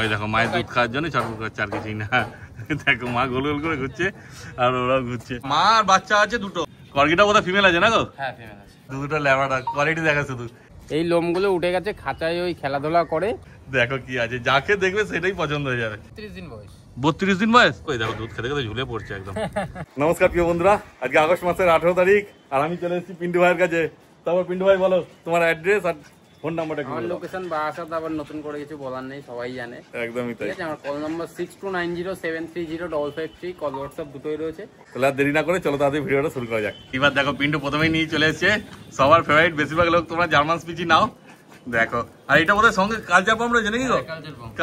ওই দেখো মায়ের দুধ খাওয়ার জন্য ছটফট করছে, আর কিছুই না। দেখো মা গোল গোল করে ঘুরছে আর ওরাও ঘুরছে। মা আর বাচ্চা আছে দুটো। কর্গিটা বোধহয় ফিমেল আছে না গো? হ্যাঁ ফিমেল আছে। দুটো ল্যাবারটা কোয়ালিটি দেখা শুধু। এই লোমগুলো উঠে গেছে, খাঁচায় ওই খেলাধুলা করে। দেখো কি আছে, যাকে দেখবে সেটাই পছন্দ হয়ে যাবে। 30 দিন বয়স। 32 দিন বয়স। ওই দেখো দুধ খেতে খেতে ঝুলে পড়ছে একদম। নমস্কার প্রিয় বন্ধুরা, আজকে আগস্ট মাসের 18 তারিখ আর আমি চলে এসেছি পিন্টু ভাইয়ের কাছে। তারপর পিন্টু ভাই বলো তোমার অ্যাড্রেস আর ফোন নাম্বারটা। আমার লোকেশন বারাসাত, আবার নতুন করে কিছু বলার নেই, সবাই জানে। একদমই তাই। ঠিক আছে, আমার কল নাম্বার 6290730553, কল হোয়াটসঅ্যাপ দুটোই রয়েছে। তাহলে আর দেরি না করে চলো তাড়াতাড়ি ভিডিওটা শুরু করা যাক। এবার দেখো পিন্টু প্রথমেই নিয়ে চলে এসেছে সবার ফেভারিট, বেশিরভাগ লোক তোমরা জার্মান স্পিচই নাও। দেখো আর এটা বোধহয় সঙ্গে কালচার পাম্প রয়েছে নাকি গো?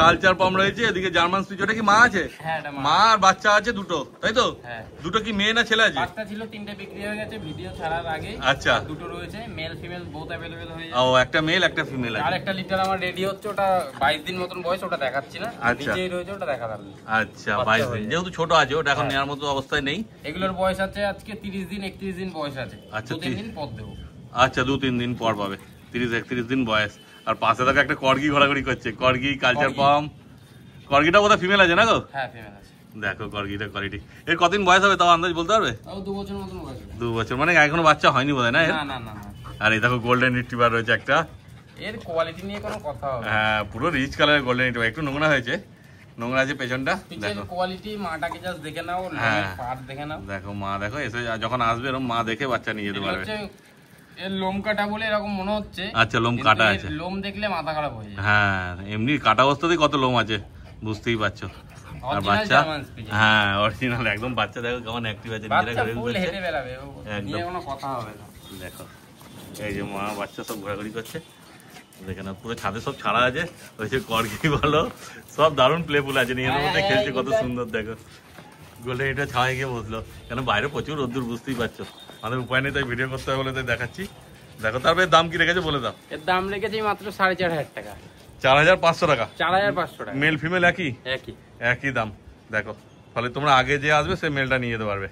কালচার পাম্প রয়েছে, এদিকে জার্মান স্পিচ। ওটা কি মা আছে? মা আর বাচ্চা আছে দুটো, তাই তো? দুটো কি মেয়ে না ছেলে আছে? একটা ছিল, তিনটে বিক্রি হয়ে গেছে ভিডিও ছাড়ার আগে। আচ্ছা, দুটো রয়েছে, মেল ফিমেল বোথ अवेलेबल হয়ে যাবে। ও একটা মেল একটা ফিমেল আছে। আর একটা লিটার আমার রেডি হচ্ছে, ওটা 22 দিন মতন বয়স, ওটা দেখাচ্ছি না। নিচেই রয়েছে, ওটা দেখা যাবে। আচ্ছা 22 দিন, যেহেতু ছোট আছে ওটা এখন নেওয়ার মতো অবস্থায় নেই। এগুলোর বয়স আছে আজকে 30 দিন 31 দিন বয়স আছে। আচ্ছা 2-3 দিন পর দেবো। আচ্ছা 2-3 দিন পর পাবে, 30-31 দিন বয়স। আর পাশে থাকা একটা কর্গি ঘোরাঘুরি করছে, কর্গি কালচার পাম্প। কর্গিটা বোধহয় ফিমেল আছে না গো? হ্যাঁ ফিমেল আছে। দেখো কর্গিটা কোয়ালিটি। এর কতদিন বয়স হবে তাও আন্দাজ বলতে পারবে? তাও 2 বছর মতন বয়স। 2 বছর মানে এখনো বাচ্চা হয়নি বোধহয় না? না না না। আর এই দেখো গোল্ডেন রিট্রিভার রয়েছে একটা। এর কোয়ালিটি নিয়ে কোনো কথা হবে? হ্যাঁ পুরো রিচ কালারের গোল্ডেন রিট্রিভার। একটু নোংরা হয়েছে, নোংরা আছে পেছনটা। দেখো কোয়ালিটি, মাটাকে জাস্ট দেখে নাও, পাট দেখে নাও। দেখো মা দেখো এসে যখন আসবে এরকম মা দেখে বাচ্চা নিয়ে যেতে পারবে। এর লোম কাটা বলে এরকম মনে হচ্ছে। আচ্ছা লোম কাটা আছে। লোম দেখলে মাথা খারাপ হয়ে যায়। হ্যাঁ এমনি কাটা অবস্থাতেই কত লোম আছে বুঝতেই পারছো। আর বাচ্চা, হ্যাঁ অরিজিনাল একদম। বাচ্চা দেখো কেমন অ্যাক্টিভ আছে, বাচ্চা ফুল হেঁটে বেড়াবে, নিয়ে কোনো কথা হবে না। দেখো এই যে মা বাচ্চা সব ঘোরাঘুরি করছে, দেখে না পুরো ছাদে সব ছাড়া আছে। ওই যে কর্গি বলো সব দারুণ প্লেফুল আছে, নিজেদের মধ্যে খেলছে কত সুন্দর। দেখো গোল্ডেন এটা ছাওয়ায় গিয়ে বসলো, কেন বাইরে প্রচুর রোদ্দুর বুঝতেই পারছো। আমাদের উপায় নেই তাই ভিডিও করতে হবে বলে তাই দেখাচ্ছি। দেখো তারপরে দাম কি রেখেছে বলে দাও। এর দাম রেখেছি মাত্র 4500 টাকা। 4500 টাকা। 4500 টাকা। মেল ফিমেল একই দাম। দেখো ফলে তোমরা আগে যে আসবে সে মেলটা নিয়ে যেতে পারবে।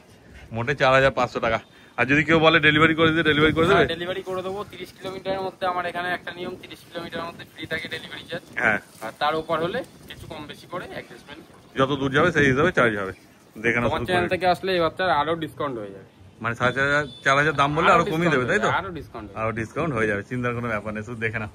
মোটে 4500 টাকা। আর যদি কেউ বলে ডেলিভারি করে দিতে, ডেলিভারি করে দেবে? ডেলিভারি করে দেবো। 30 কিলোমিটারের মধ্যে আমার এখানে একটা নিয়ম, 30 কিলোমিটারের মধ্যে ফ্রি থাকে ডেলিভারি চার্জ। হ্যাঁ, আর তার উপর হলে কিছু কম বেশি করে অ্যাডজাস্টমেন্ট। যত দূর যাবে সেই হিসাবে চার্জ হবে। দেখে নাও, চ্যানেল থেকে আসলে এই বাচ্চার আরো ডিসকাউন্ট হয়ে যাবে। মানে 4500 দাম বললে আরো কমিয়ে দেবে তাই তো? আরো ডিসকাউন্ট হয়ে যাবে, চিন্তার কোনো ব্যাপার নেই। শুধু দেখে নাও।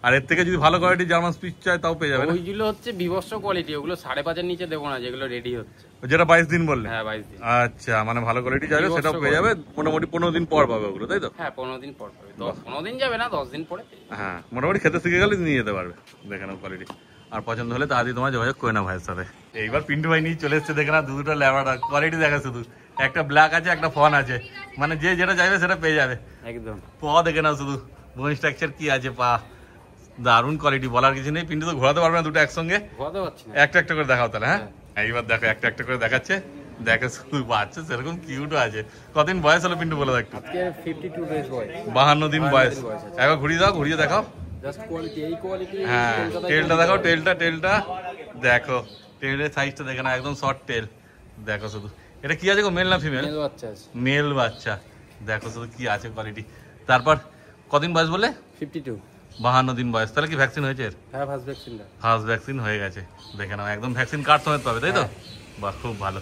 আর এর থেকে যদি ভালো কোয়ালিটি জার্মান স্পিচ চাই তাও পেয়ে যাবে। ওইগুলো হচ্ছে বিভৎস কোয়ালিটি, ওগুলো 5.5 নিচে দেবো না, যেগুলো রেডি হচ্ছে। যেটা 22 দিন বললে? হ্যাঁ 22 দিন। আচ্ছা মানে ভালো কোয়ালিটি চাইলে সেটাও পেয়ে যাবে। মোটামুটি 15 দিন পর পাবে ওগুলো, তাই তো? হ্যাঁ 15 দিন পর পাবে। 15 দিন যাবে না, 10 দিন পরে। হ্যাঁ মোটামুটি খেতে শিখে গেলে নিয়ে যেতে পারবে। দেখে নাও কোয়ালিটি। আর পছন্দ হলে তাড়াতাড়ি তোমার যোগাযোগ করে নাও ভাইয়ের সাথে। এইবার পিন্টু ভাই নিয়ে চলে এসছে, দেখে না দুটো ল্যাবারটা। কোয়ালিটি দেখা শুধু, একটা ব্ল্যাক আছে একটা ফন আছে, মানে যে যেটা চাইবে সেটা পেয়ে যাবে একদম। পা দেখে নাও শুধু, বোন স্ট্রাকচার কি আছে, পা দারুণ কোয়ালিটি, বলার কিছু নেই। পিন্টু তো ঘোরাতে পারবে না দুটো একসঙ্গে, একটা একটা করে দেখাও তাহলে। হ্যাঁ এইবার দেখো একটা একটা করে দেখাচ্ছে। দেখো শুধু বাচ্চা সেরকম কিউটও আছে। কতদিন বয়স হলো পিন্টু বলে একটু? 52 দিন বয়স। একবার ঘুরিয়ে দাও, ঘুরিয়ে দেখাও। হ্যাঁ টেলটা দেখো, টেলটা দেখো, টেলের সাইজটা দেখে না, একদম শর্ট টেল। দেখো শুধু, এটা কি আছে গো, মেল না ফিমেল? মেল বাচ্চা। দেখো শুধু কি আছে কোয়ালিটি। তারপর কদিন বয়স বলে? 52 দিন বয়স। তাহলে কি ভ্যাকসিন হয়েছে? হ্যাঁ ফার্স্ট ভ্যাকসিন হয়ে গেছে। দেখে নাও একদম ভ্যাকসিন কার্ড সমেত পাবে, তাই তো? বাহ খুব ভালো।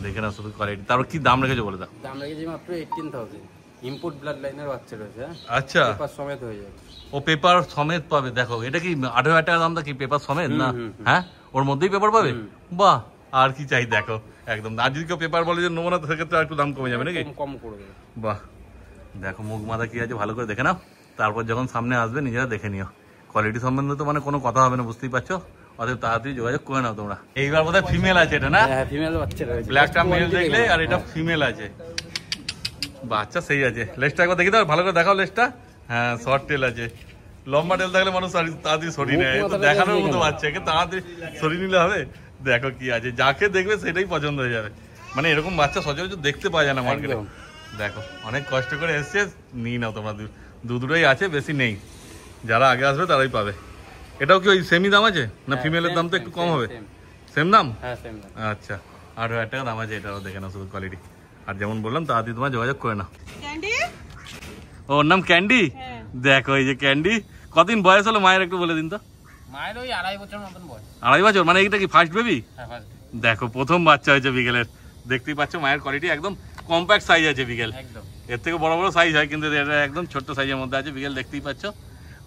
দেখে নাও শুধু কোয়ালিটি। তারপর কি দাম রেখেছো বলে দাও। দাম রেখেছি মাত্র 18000। ইম্পোর্ট ব্লাড লাইনের বাচ্চা রয়েছে। আচ্ছা পেপার সমেত হয়ে যাবে। ও পেপার সমেত পাবে। দেখো এটা কি 18,000 টাকা দামটা কি পেপার সমেত না? হ্যাঁ ওর মধ্যেই পেপার পাবে। বাহ আর কি চাই দেখো একদম। আর যদি কেউ পেপার বলে যে নেবো না, সেক্ষেত্রে একটু দাম কমে যাবে নাকি? কম করে দেবে। বাহ দেখো মুখ মাথা কি আছে ভালো করে দেখে নাও। তারপর যখন সামনে আসবে নিজেরা দেখে নিও। কোয়ালিটি সম্বন্ধে তো মানে কোনো কথা হবে না, বুঝতেই পারছো। অতএব তাড়াতাড়ি যোগাযোগ করে নাও তোমরা। এইবার বোধহয় ফিমেল আছে এটা না? হ্যাঁ ফিমেল বাচ্চা রয়েছে। ব্ল্যাকটা মেল দেখলে, আর এটা ফিমেল আছে। বাচ্চা সেই আছে। লেজটা একবার দেখি দাও, ভালো করে দেখাও লেজটা। হ্যাঁ শর্ট টেল আছে। লম্বা টেল থাকলে মানুষ তাড়াতাড়ি সরিয়ে নেয়, তো দেখানোর মতো বাচ্চাকে তাড়াতাড়ি সরিয়ে নিলে হবে। দেখো কি আছে, যাকে দেখবে সেটাই পছন্দ হয়ে যাবে। মানে এরকম বাচ্চা সচরাচর দেখতে পাওয়া যায় না মার্কেটে। দেখো অনেক কষ্ট করে এসছে, নিয়ে নাও তোমরা। দুটোই আছে, বেশি নেই। যারা আগে আসবে তারাই পাবে। এটাও কি ওই সেমই দাম আছে না? ফিমেলের দাম তো একটু কম হবে। সেম দাম? আচ্ছা 8000 টাকা দাম আছে এটাও। দেখে নাও শুধু কোয়ালিটি। আর যেমন বললাম তাড়াতাড়ি তোমার যোগাযোগ করে নাও। ওর নাম ক্যান্ডি। দেখো এই যে ক্যান্ডি। কদিন বয়স হলো মায়ের একটু বলে দিন তো। মায়ের ওই 2.5 বছর মতন বয়স। 2.5 বছর, মানে এটা কি ফার্স্ট বেবি? হ্যাঁ ফার্স্ট। দেখো প্রথম বাচ্চা হয়েছে বিকেলের, দেখতেই পাচ্ছ মায়ের কোয়ালিটি একদম কম্প্যাক্ট সাইজ আছে বিকেল, একদম এর থেকে বড় বড় সাইজ হয় কিন্তু এটা একদম ছোট্ট সাইজের মধ্যে আছে বিকেল, দেখতেই পাচ্ছ।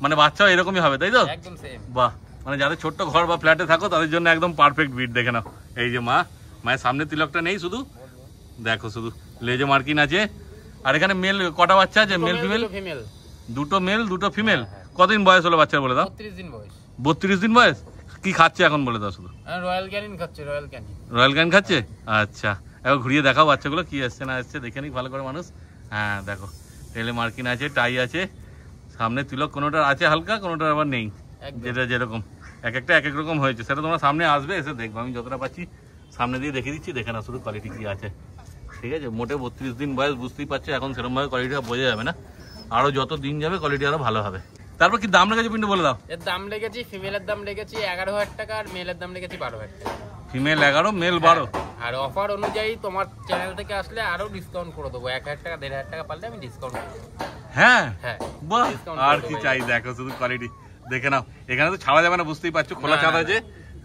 মানে বাচ্চাও এরকমই হবে তাই তো? একদম সেম। বাহ, মানে যাদের ছোট্ট ঘর বা ফ্ল্যাটে থাকো তাদের জন্য একদম পারফেক্ট বিট। দেখে নাও এই যে মায়ের সামনে তিলকটা নেই, শুধু দেখো শুধু লেজে মার্কিন আছে। আর এখানে মেল কটা বাচ্চা আছে? Male female? দুটো মেল দুটো ফিমেল। কতদিন বয়স হলো বাচ্চার বলে দাও? 32 দিন বয়স। 32 দিন বয়স। কি খাচ্ছে এখন বলে দাও শুধু? রয়্যাল ক্যানিন খাচ্ছে, রয়্যাল ক্যানিন। রয়্যাল ক্যানিন খাচ্ছে, আচ্ছা। একবার ঘুরিয়ে দেখাও বাচ্চাগুলো কি আসছে না আসছে, দেখে নিক ভালো করে মানুষ। হ্যাঁ দেখো টেলে মার্কিন আছে, টাই আছে, সামনে তিলক কোনোটার আছে হালকা, কোনোটার আবার নেই, যেটা যেরকম এক একটা এক এক রকম হয়েছে। সেটা তোমরা সামনে আসবে, এসে দেখবো, আমি যতটা পাচ্ছি সামনে দিয়ে দেখে দিচ্ছি। দেখে না শুধু কোয়ালিটি কি আছে, ঠিক আছে? মোটে 32 দিন বয়স, বুঝতেই পারছো এখন সেরকমভাবে কোয়ালিটিটা বোঝা যাবে না, আরো যত দিন যাবে কোয়ালিটি আরো ভালো হবে। তারপর কি দাম লেগেছে পিন্টু বলে দাও? এর দাম লেগেছে, ফিমেলের দাম লেগেছে 11,000 টাকা আর মেলের দাম লেগেছে 12,000 টাকা। Female 11, mail 12। আর অফার অনুযায়ী তোমার চ্যানেল থেকে আসলে আরো ডিসকাউন্ট করে দেবো, 1,000 টাকা 1,500 টাকা পারলে আমি ডিসকাউন্ট করে দেবো। হ্যাঁ হ্যাঁ বাহ, আর কি চাই? দেখো শুধু কোয়ালিটি দেখে নাও। এখানে তো ছাড়া যাবে না, বুঝতেই পারছো, খোলা ছাদ আছে,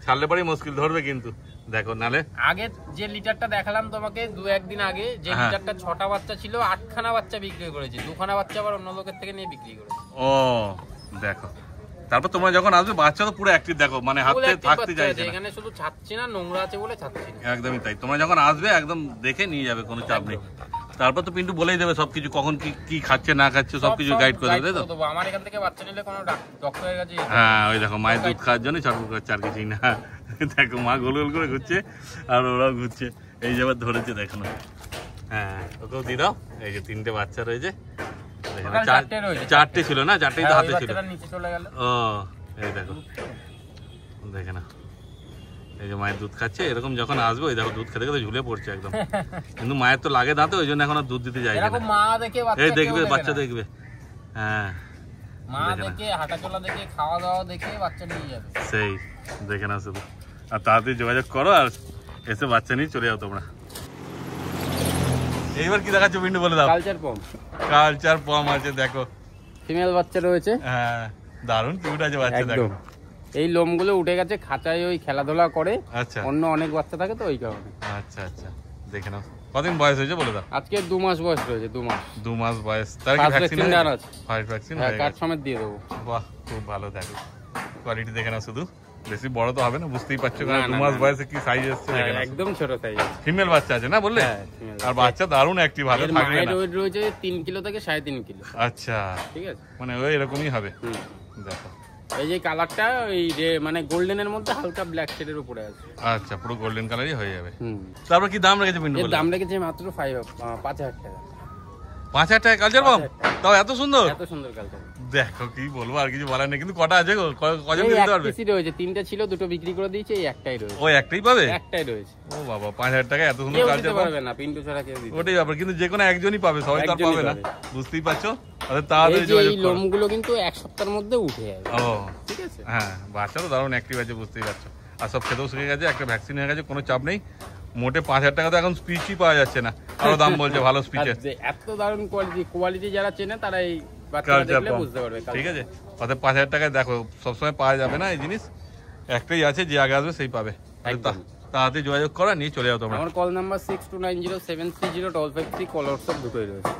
ছাড়লে পরেই মুশকিল, ধরবে কিন্তু। দেখো নালে আগে যে লিটারটা দেখালাম তোমাকে 2-1 দিন আগে, যে লিটারটা 6টা বাচ্চা ছিল, 8খানা বাচ্চা বিক্রি করেছি, 2খানা বাচ্চা আবার অন্য লোকের থেকে নিয়ে বিক্রি করেছি। ও দেখো, তারপর তোমরা যখন আসবে বাচ্চা তো পুরো অ্যাক্টিভ, দেখো মানে হাতে থাকতে চাইছে না। এখানে শুধু ছাড়ছি না, নোংরা আছে বলে ছাড়ছি না। একদমই তাই, তোমরা যখন আসবে একদম দেখে নিয়ে যাবে, কোনো চাপ নেই। তারপর তো পিন্টু বলেই দেবে সবকিছু, কখন কি কি খাচ্ছে না খাচ্ছে সবকিছু গাইড করে দেবে, তাই তো? আমার এখান থেকে বাচ্চা নিলে কোনো ডক্টরের কাছে। হ্যাঁ ওই দেখো মায়ের দুধ খাওয়ার জন্য ছটফট করছে, আর কিছুই না। দেখো মা গোল গোল করে ঘুরছে আর ওরাও ঘুরছে, এই যে আবার ধরেছে দেখো না। হ্যাঁ ওকেও দিয়ে দাও। এই যে 3টে বাচ্চা রয়েছে, 4টে ছিল না, 4টেই তো হাতে ছিল। ও এই দেখো দেখে না, এই যে মায়ের দুধ খাচ্ছে। এরকম যখন আসবে ওই দেখো দুধ খেতে খেতে ঝুলে পড়ছে একদম, কিন্তু মায়ের তো লাগে দাঁতে, ওই জন্য এখন আর দুধ দিতে যায় না। এই দেখবে বাচ্চা দেখবে, হ্যাঁ মা দেখে হাঁটাচলা দেখে খাওয়া দাওয়া দেখে বাচ্চা নিয়ে যাবে, সেই দেখে না শুধু। আর তাড়াতাড়ি যোগাযোগ করো আর এসে বাচ্চা নিয়ে চলে যাও তোমরা। এইবার কি দেখাচ্ছ পিন্টু বলে দাও? কালচার পম আছে, দেখো ফিমেল বাচ্চা রয়েছে। হ্যাঁ দারুণ কিউট আছে বাচ্চা, দেখো এই লোমগুলো উঠে গেছে, খাঁচায় ওই খেলাধুলা করে। আচ্ছা, অন্য অনেক বাচ্চা থাকে তো ওই কারণে। আচ্ছা আচ্ছা, দেখে নাও। কতদিন বয়স হয়েছে বলে দাও? আজকে 2 মাস বয়স রয়েছে, 2 মাস বয়স। তার কি ভ্যাকসিন আছে? ফার্স্ট ভ্যাকসিন হ্যাঁ, কার্ড সমেত দিয়ে দেবো। বাহ খুব ভালো, দেখো কোয়ালিটি দেখে নাও শুধু। বেশি বড় তো হবে না, বুঝতেই পারছো, কারণ 2 মাস বয়সে কি সাইজ এসেছে দেখে নাও। একদম ছোট সাইজ। ফিমেল বাচ্চা আছে না বললে? আর বাচ্চা দারুণ অ্যাক্টিভ, ভালো থাকবে না। এর ওয়েট রয়েছে 3 কিলো থেকে 3.5 কিলো। আচ্ছা ঠিক আছে, মানে ওই এরকমই হবে। দেখো এই যে কালারটা ওই যে মানে গোল্ডেনের মধ্যে হালকা ব্ল্যাক শেডের উপরে আছে। আচ্ছা পুরো গোল্ডেন কালারই হয়ে যাবে। তারপর কি দাম রেখেছে পিন্টু? এর দাম রেখেছে মাত্র 5,000 টাকা। 5,000 টাকা কালচার বম, তাও এত সুন্দর? এত সুন্দর কালচার। দেখো কি বলবো, আর কিছু বলার নেই। কিন্তু কটা আছে গো? কজন দিতে পারবে? একটাই রয়েছে, 3টে ছিল, 2টো বিক্রি করে দিয়েছে, এই একটাই রয়েছে। ওই একটাই পাবে? একটাই রয়েছে। ও বাবা, 5,000 টাকা এত সুন্দর কালচার দিতে পারবে না, পিন্টু ছাড়া কেউ দিতে। ওটাই ব্যাপার, কিন্তু যে কোনো একজনই পাবে, সবাই তো পাবে না, বুঝতেই পারছো। তাড়াতাড়ি যোগাযোগ করো। এই লোমগুলো কিন্তু 1 সপ্তাহের মধ্যে উঠে যাবে। ও ঠিক আছে, হ্যাঁ বাচ্চা তো দারুণ অ্যাক্টিভ আছে, বুঝতেই পারছো। আর সব খেতেও শিখে গেছে, একটা ভ্যাকসিন হয়ে গেছে, কোনো চাপ নেই। মোটে 5,000 টাকা তো এখন স্পিচই পাওয়া যাচ্ছে না, আরো দাম বলছে ভালো স্পিচের। এত দারুণ কোয়ালিটি যারা চেনে তারা এই বাচ্চাটা দেখলে বুঝতে পারবে। ঠিক আছে, অর্থাৎ 5,000 টাকায় দেখো সবসময় পাওয়া যাবে না এই জিনিস, একটাই আছে, যে আগে আসবে সেই পাবে। তাড়াতাড়ি যোগাযোগ করা নিয়ে চলে যাও তোমরা। আমার কল নাম্বার 6290730553, কল হোয়াটসঅ্যাপ দুটোই রয়েছে।